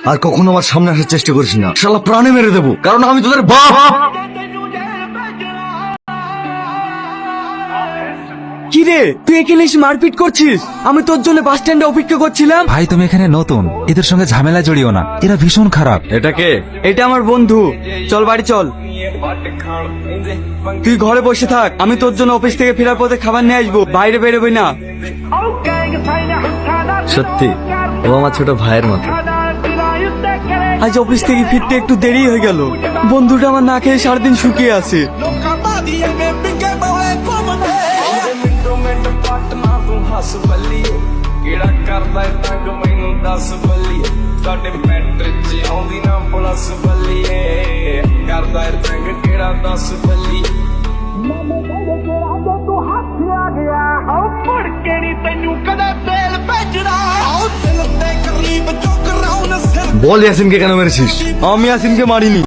আর কখনো আমার সামনে আসার চেষ্টা করিস না, শালা প্রাণে মেরে দেবো, কারণ আমি তোদের বাপ। কি রে, তুই এখানে এসে মারপিট করছিস? আমি তোর জন্য বাস স্ট্যান্ডে অপেক্ষা করছিলাম। ভাই তুমি এখানে নতুন, এদের সঙ্গে ঝামেলা জড়িও না, এরা ভীষণ খারাপ। এটা কে? এটা আমার বন্ধু। চল বাড়ি চল। তুই ঘরে বসে থাক, আমি তোর জন্য অফিস থেকে ফেরার পথে খাবার নিয়ে আসবো, বাইরে বেরোবি না। সত্যি ও আমার ছোট ভাইয়ের মতো। আজ অফিস থেকে ফিরতে একটু দেরি হয়ে গেল। বন্ধুটা আমার না খেয়ে সারাদিন শুকিয়ে আছে। ਹੱਸ ਬੱਲੀਏ ਕਿਹੜਾ ਕਰਦਾ ਏ ਤੰਗ ਮੈਨੂੰ ਦੱਸ ਬੱਲੀਏ ਸਾਡੇ ਮੈਟਰ ਚ ਆਉਂਦੀ ਨਾ ਪਲਸ ਬੱਲੀਏ ਕਰਦਾ ਏ ਤੰਗ ਕਿਹੜਾ ਦੱਸ ਬੱਲੀਏ ਤੂੰ ਹੱਥ ਆ ਗਿਆ ਹਉ ਮੁੜ ਕੇ ਨੀ ਤੈਨੂੰ ਕਦੇ ਤੇਲ ਭੇਜਣਾ ਹਉ ਦਿਲ ਤੇ ਕਰੀਬ ਚੁੱਕ ਰਾਉ ਨਾ ਸਿਰ বল ইয়াসিনকে কেন মেরেছিস? আমি ইয়াসিনকে মারিনি।